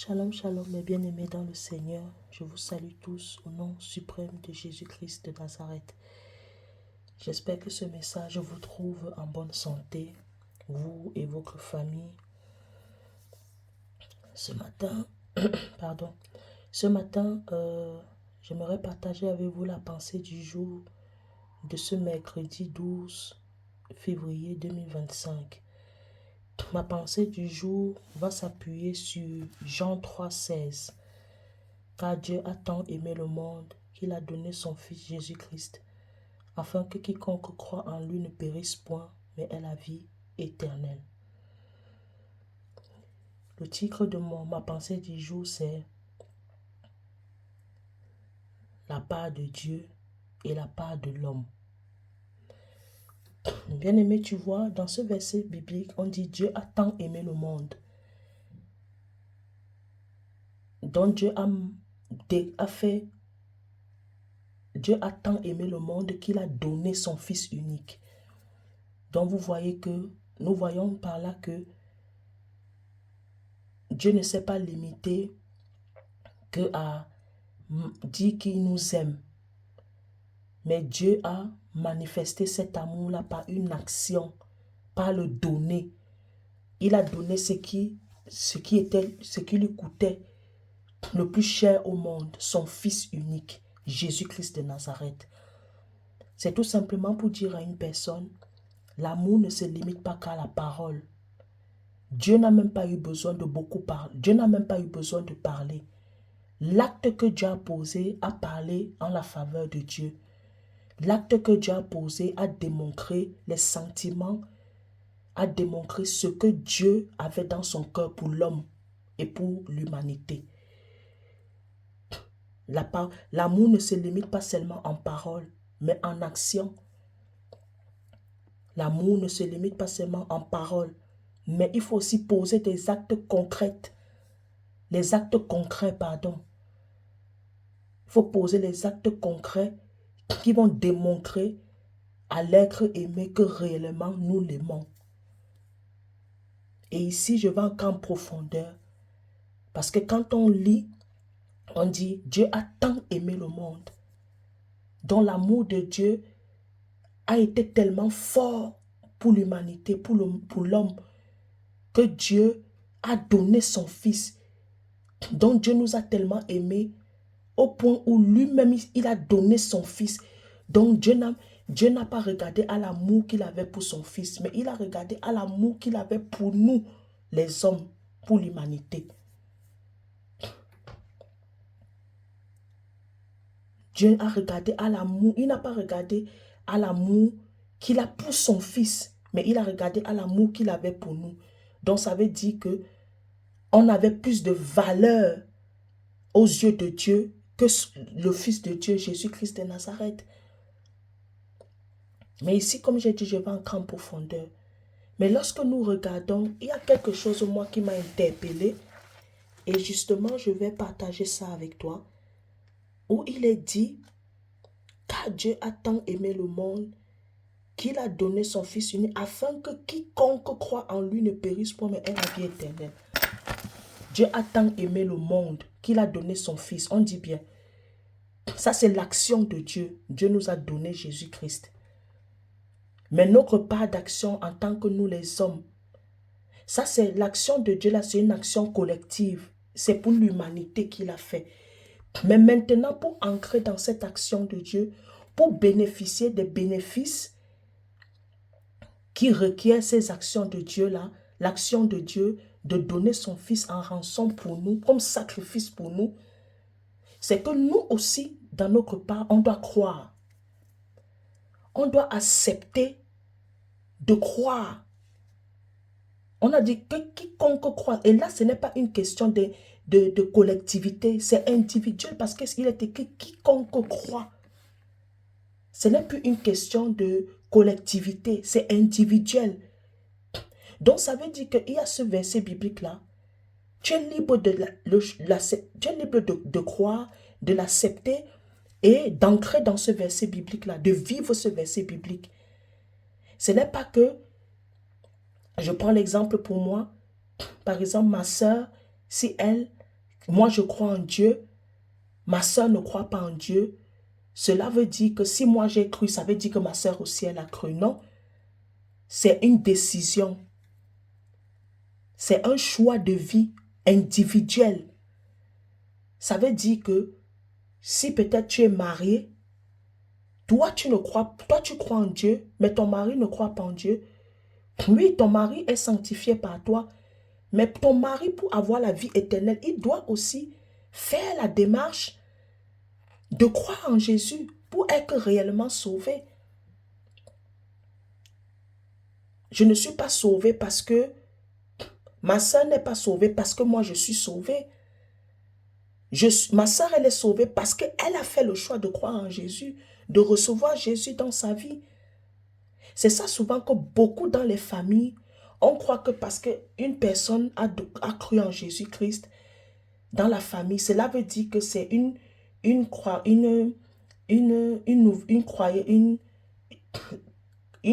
Shalom, shalom, mes bien-aimés dans le Seigneur. Je vous salue tous au nom suprême de Jésus-Christ de Nazareth. J'espère que ce message vous trouve en bonne santé, vous et votre famille. Ce matin, j'aimerais partager avec vous la pensée du jour de ce mercredi 12 février 2025. Ma pensée du jour va s'appuyer sur Jean 3,16. Car Dieu a tant aimé le monde qu'il a donné son Fils Jésus-Christ, afin que quiconque croit en lui ne périsse point, mais ait la vie éternelle. Le titre de ma pensée du jour, c'est la part de Dieu et la part de l'homme. Bien-aimé, tu vois, dans ce verset biblique, on dit Dieu a tant aimé le monde. Donc Dieu a tant aimé le monde qu'il a donné son Fils unique. Donc nous voyons par là que Dieu ne s'est pas limité que à dire qu'il nous aime. Mais Dieu a manifesté cet amour-là par une action, par le donner. Il a donné ce qui lui coûtait le plus cher au monde, son Fils unique, Jésus-Christ de Nazareth. C'est tout simplement pour dire à une personne, l'amour ne se limite pas qu'à la parole. Dieu n'a même pas eu besoin de beaucoup parler. Dieu n'a même pas eu besoin de parler. L'acte que Dieu a posé a parlé en la faveur de Dieu. L'acte que Dieu a posé a démontré les sentiments, a démontré ce que Dieu avait dans son cœur pour l'homme et pour l'humanité. L'amour ne se limite pas seulement en parole, mais en action. L'amour ne se limite pas seulement en parole, mais il faut aussi poser des actes concrets. Les actes concrets, pardon. Il faut poser les actes concrets qui vont démontrer à l'être aimé que réellement nous l'aimons. Et ici, je vais encore en profondeur. Parce que quand on lit, on dit Dieu a tant aimé le monde. Donc l'amour de Dieu a été tellement fort pour l'humanité, pour l'homme, que Dieu a donné son Fils. Donc Dieu nous a tellement aimés au point où lui-même, il a donné son Fils. Donc Dieu n'a pas regardé à l'amour qu'il avait pour son Fils, mais il a regardé à l'amour qu'il avait pour nous, les hommes, pour l'humanité. Dieu a regardé à l'amour, il n'a pas regardé à l'amour qu'il a pour son Fils, mais il a regardé à l'amour qu'il avait pour nous. Donc ça veut dire que on avait plus de valeur aux yeux de Dieu que le Fils de Dieu, Jésus-Christ de Nazareth. Mais ici, comme j'ai dit, je vais encore en profondeur. Mais lorsque nous regardons, il y a quelque chose, moi, qui m'a interpellé. Et justement, je vais partager ça avec toi. Où il est dit, car Dieu a tant aimé le monde, qu'il a donné son Fils unique, afin que quiconque croit en lui ne périsse point, mais ait la vie éternelle. Dieu a tant aimé le monde, qu'il a donné son Fils. On dit bien. Ça, c'est l'action de Dieu. Dieu nous a donné Jésus-Christ. Mais notre part d'action en tant que nous les hommes, ça c'est l'action de Dieu là, c'est une action collective. C'est pour l'humanité qu'il a fait. Mais maintenant, pour ancrer dans cette action de Dieu, pour bénéficier des bénéfices qui requièrent ces actions de Dieu là, l'action de Dieu de donner son Fils en rançon pour nous, comme sacrifice pour nous, c'est que nous aussi, dans notre part, on doit croire. On doit accepter de croire. On a dit que quiconque croit, et là ce n'est pas une question de collectivité, c'est individuel parce qu'il est écrit quiconque croit. Ce n'est plus une question de collectivité, c'est individuel. Donc ça veut dire qu'il y a ce verset biblique là, tu es libre de croire, de l'accepter et d'ancrer dans ce verset biblique là, de vivre ce verset biblique. Ce n'est pas que, je prends l'exemple pour moi, par exemple ma soeur, si elle moi je crois en Dieu, ma soeur ne croit pas en Dieu, cela veut dire que si moi j'ai cru, ça veut dire que ma soeur aussi elle a cru. Non, c'est une décision. C'est un choix de vie individuel. Ça veut dire que si peut-être tu es marié, toi tu crois en Dieu, mais ton mari ne croit pas en Dieu. Oui, ton mari est sanctifié par toi, mais ton mari, pour avoir la vie éternelle, il doit aussi faire la démarche de croire en Jésus pour être réellement sauvé. Je ne suis pas sauvé parce que ma soeur n'est pas sauvée parce que moi je suis sauvé. Ma soeur, elle est sauvée parce qu'elle a fait le choix de croire en Jésus, de recevoir Jésus dans sa vie. C'est ça souvent que beaucoup dans les familles, on croit que parce qu'une personne a cru en Jésus-Christ dans la famille, cela veut dire que c'est une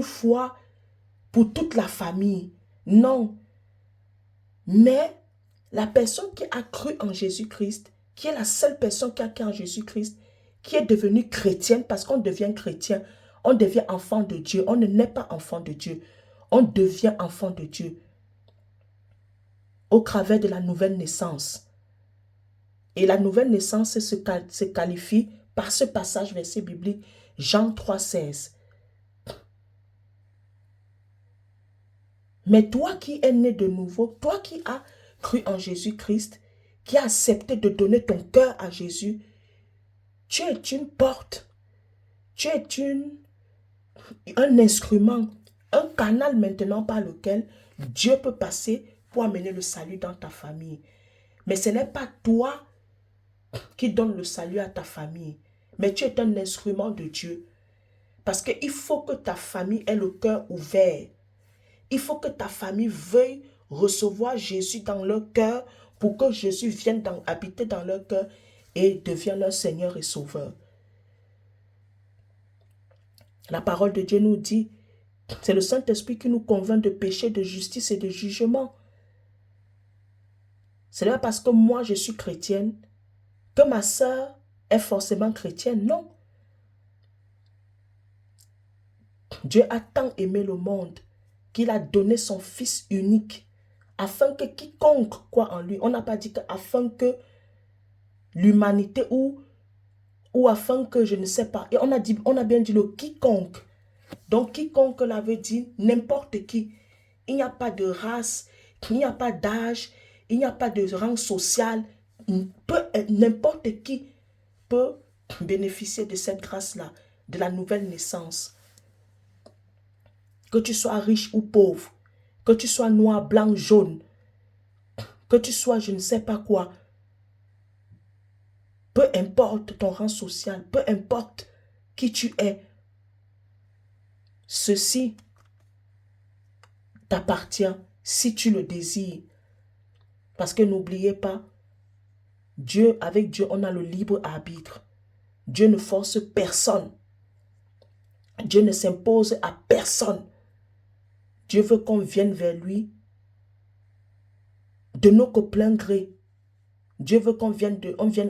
foi pour toute la famille. Non. Mais la personne qui a cru en Jésus-Christ, qui est la seule personne qui a cru en Jésus-Christ, qui est devenue chrétienne, parce qu'on devient chrétien, on devient enfant de Dieu, on ne naît pas enfant de Dieu, on devient enfant de Dieu au travers de la nouvelle naissance. Et la nouvelle naissance se qualifie par ce passage verset biblique, Jean 3,16. Mais toi qui es né de nouveau, toi qui as cru en Jésus-Christ, qui as accepté de donner ton cœur à Jésus, tu es une porte, tu es un instrument, un canal maintenant par lequel Dieu peut passer pour amener le salut dans ta famille. Mais ce n'est pas toi qui donne le salut à ta famille, mais tu es un instrument de Dieu. Parce qu'il faut que ta famille ait le cœur ouvert. Il faut que ta famille veuille recevoir Jésus dans leur cœur pour que Jésus vienne habiter dans leur cœur et devienne leur Seigneur et Sauveur. La parole de Dieu nous dit, c'est le Saint-Esprit qui nous convainc de péché, de justice et de jugement. Ce n'est pas parce que moi je suis chrétienne que ma sœur est forcément chrétienne, non. Dieu a tant aimé le monde qu'il a donné son Fils unique afin que quiconque croit en lui, on n'a pas dit afin que l'humanité ou afin que je ne sais pas, et on a bien dit le quiconque. Donc quiconque là veut dire n'importe qui. Il n'y a pas de race, il n'y a pas d'âge, il n'y a pas de rang social. N'importe qui peut bénéficier de cette grâce-là, de la nouvelle naissance. Que tu sois riche ou pauvre, que tu sois noir, blanc, jaune, que tu sois je ne sais pas quoi, peu importe ton rang social, peu importe qui tu es, ceci t'appartient si tu le désires. Parce que n'oubliez pas, avec Dieu, on a le libre arbitre. Dieu ne force personne. Dieu ne s'impose à personne. Dieu veut qu'on vienne vers lui de nos plein gré. Dieu veut qu'on vienne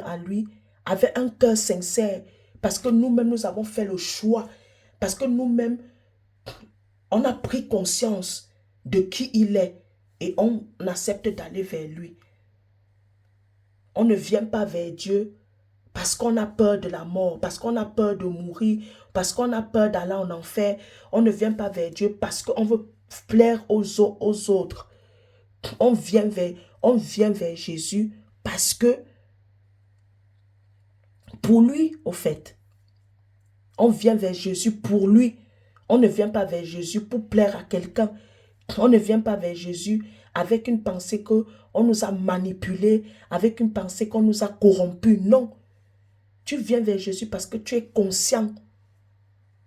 à lui avec un cœur sincère. Parce que nous-mêmes, nous avons fait le choix. Parce que nous-mêmes, on a pris conscience de qui il est. Et on accepte d'aller vers lui. On ne vient pas vers Dieu parce qu'on a peur de la mort, parce qu'on a peur de mourir, parce qu'on a peur d'aller en enfer. On ne vient pas vers Dieu parce qu'on veut plaire aux autres. On vient vers Jésus parce que pour lui, au fait, on vient vers Jésus pour lui. On ne vient pas vers Jésus pour plaire à quelqu'un. On ne vient pas vers Jésus avec une pensée qu'on nous a manipulés, avec une pensée qu'on nous a corrompus. Non. Tu viens vers Jésus parce que tu es conscient.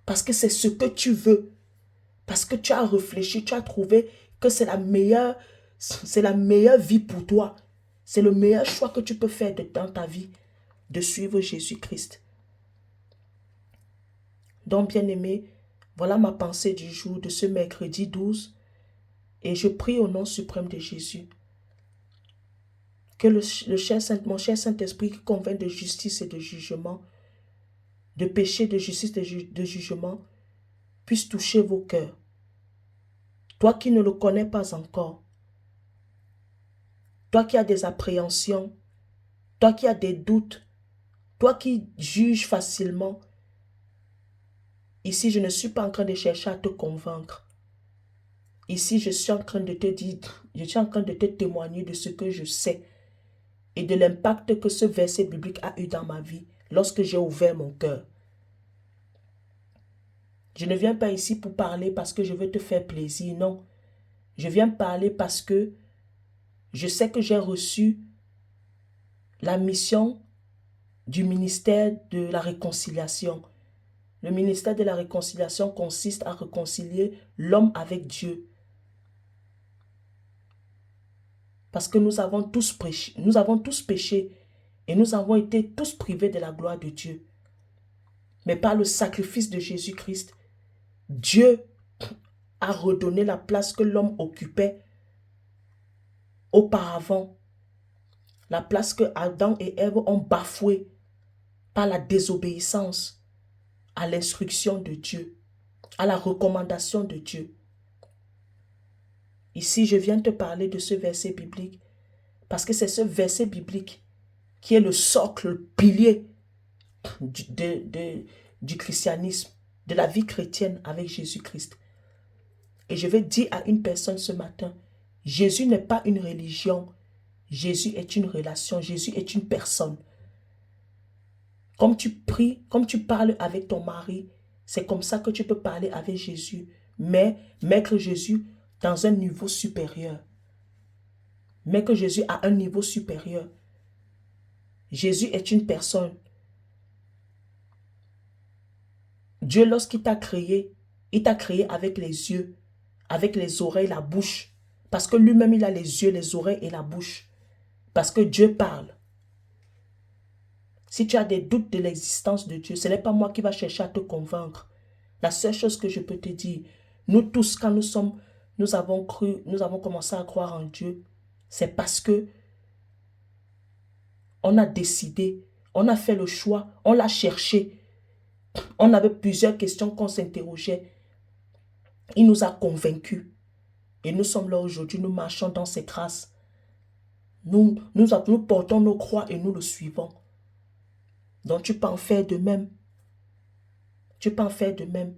Parce que c'est ce que tu veux. Parce que tu as réfléchi, tu as trouvé que c'est la meilleure vie pour toi. C'est le meilleur choix que tu peux faire dans ta vie, de suivre Jésus-Christ. Donc, bien-aimé, voilà ma pensée du jour de ce mercredi 12. Et je prie au nom suprême de Jésus Que mon cher Saint-Esprit qui convainc de justice et de jugement, de péché, de justice et de jugement, puisse toucher vos cœurs. Toi qui ne le connais pas encore, toi qui as des appréhensions, toi qui as des doutes, toi qui juges facilement, ici je ne suis pas en train de chercher à te convaincre. Ici je suis en train de te dire, je suis en train de te témoigner de ce que je sais et de l'impact que ce verset biblique a eu dans ma vie lorsque j'ai ouvert mon cœur. Je ne viens pas ici pour parler parce que je veux te faire plaisir, non. Je viens parler parce que je sais que j'ai reçu la mission du ministère de la réconciliation. Le ministère de la réconciliation consiste à réconcilier l'homme avec Dieu. Parce que nous avons tous péché et nous avons été tous privés de la gloire de Dieu. Mais par le sacrifice de Jésus-Christ, Dieu a redonné la place que l'homme occupait auparavant. La place que Adam et Ève ont bafouée par la désobéissance à l'instruction de Dieu, à la recommandation de Dieu. Ici, je viens te parler de ce verset biblique parce que c'est ce verset biblique qui est le socle, le pilier du christianisme, de la vie chrétienne avec Jésus-Christ. Et je vais dire à une personne ce matin, Jésus n'est pas une religion, Jésus est une relation, Jésus est une personne. Comme tu pries, comme tu parles avec ton mari, c'est comme ça que tu peux parler avec Jésus, mais mettre Jésus dans un niveau supérieur. Mettre Jésus à un niveau supérieur. Jésus est une personne. Dieu, lorsqu'il t'a créé, il t'a créé avec les yeux, avec les oreilles, la bouche. Parce que lui-même, il a les yeux, les oreilles et la bouche. Parce que Dieu parle. Si tu as des doutes de l'existence de Dieu, ce n'est pas moi qui va chercher à te convaincre. La seule chose que je peux te dire, nous tous, quand nous avons commencé à croire en Dieu, c'est parce que on a décidé, on a fait le choix, on l'a cherché. On avait plusieurs questions qu'on s'interrogeait. Il nous a convaincus. Et nous sommes là aujourd'hui, nous marchons dans ses traces. Nous portons nos croix et nous le suivons. Donc tu peux en faire de même. Tu peux en faire de même.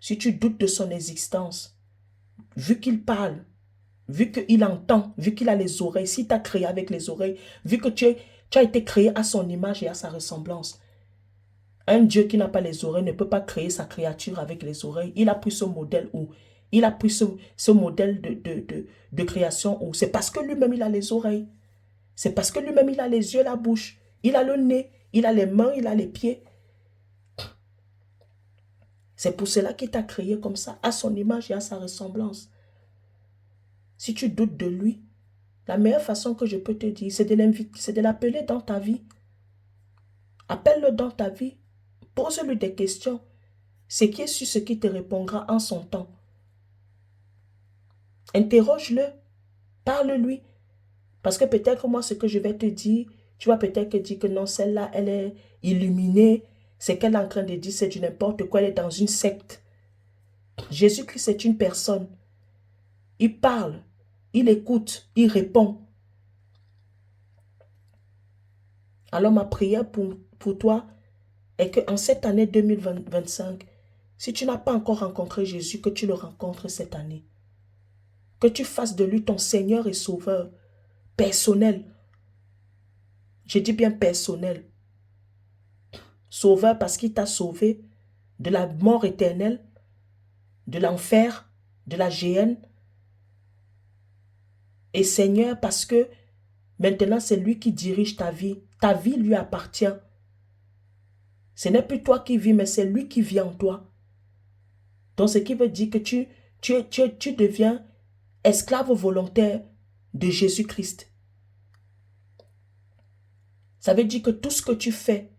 Si tu doutes de son existence, vu qu'il parle, vu qu'il entend, vu qu'il a les oreilles, s'il t'a créé avec les oreilles, vu que tu as été créé à son image et à sa ressemblance. Un Dieu qui n'a pas les oreilles ne peut pas créer sa créature avec les oreilles. Il a pris ce modèle où il a pris ce modèle de création où c'est parce que lui-même il a les oreilles. C'est parce que lui-même il a les yeux, la bouche. Il a le nez, il a les mains, il a les pieds. C'est pour cela qu'il t'a créé comme ça, à son image et à sa ressemblance. Si tu doutes de lui, la meilleure façon que je peux te dire, c'est de l'appeler dans ta vie. Appelle-le dans ta vie. Pose-lui des questions. C'est qui est sur ce qui te répondra en son temps. Interroge-le. Parle-lui. Parce que peut-être moi, ce que je vais te dire, tu vas peut-être dire que non, celle-là, elle est illuminée. C'est qu'elle est en train de dire, c'est du n'importe quoi, elle est dans une secte. Jésus-Christ est une personne. Il parle, il écoute, il répond. Alors ma prière pour toi est qu'en cette année 2025, si tu n'as pas encore rencontré Jésus, que tu le rencontres cette année. Que tu fasses de lui ton Seigneur et Sauveur personnel. Je dis bien personnel. Sauveur parce qu'il t'a sauvé de la mort éternelle, de l'enfer, de la géhenne. Et Seigneur parce que maintenant c'est lui qui dirige ta vie. Ta vie lui appartient. Ce n'est plus toi qui vis, mais c'est lui qui vit en toi. Donc ce qui veut dire que tu deviens esclave volontaire de Jésus-Christ. Ça veut dire que tout ce que tu fais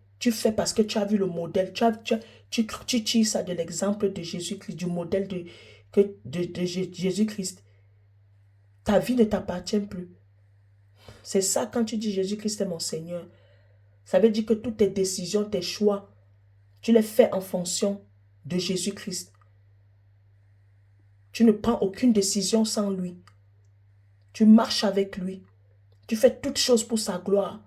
parce que tu as vu le modèle, tu tires ça de l'exemple de Jésus-Christ, du modèle de Jésus-Christ. Ta vie ne t'appartient plus. C'est ça quand tu dis Jésus-Christ est mon Seigneur. Ça veut dire que toutes tes décisions, tes choix, tu les fais en fonction de Jésus-Christ. Tu ne prends aucune décision sans lui. Tu marches avec lui. Tu fais toutes choses pour sa gloire.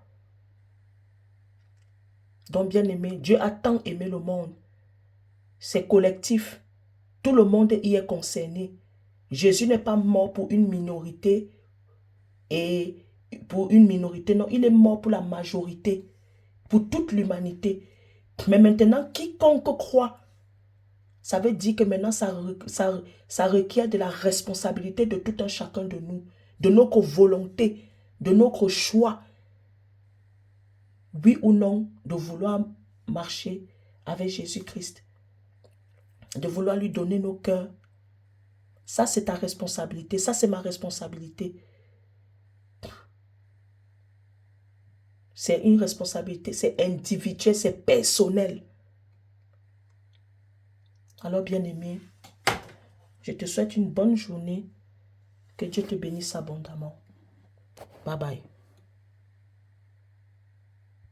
Donc, bien-aimé, Dieu a tant aimé le monde. C'est collectif. Tout le monde y est concerné. Jésus n'est pas mort pour une minorité et pour une minorité. Non, il est mort pour la majorité, pour toute l'humanité. Mais maintenant, quiconque croit, ça veut dire que maintenant, ça requiert de la responsabilité de tout un chacun de nous, de notre volonté, de notre choix. Oui ou non, de vouloir marcher avec Jésus-Christ, de vouloir lui donner nos cœurs. Ça, c'est ta responsabilité. Ça, c'est ma responsabilité. C'est une responsabilité. C'est individuel, c'est personnel. Alors, bien-aimé, je te souhaite une bonne journée. Que Dieu te bénisse abondamment. Bye bye.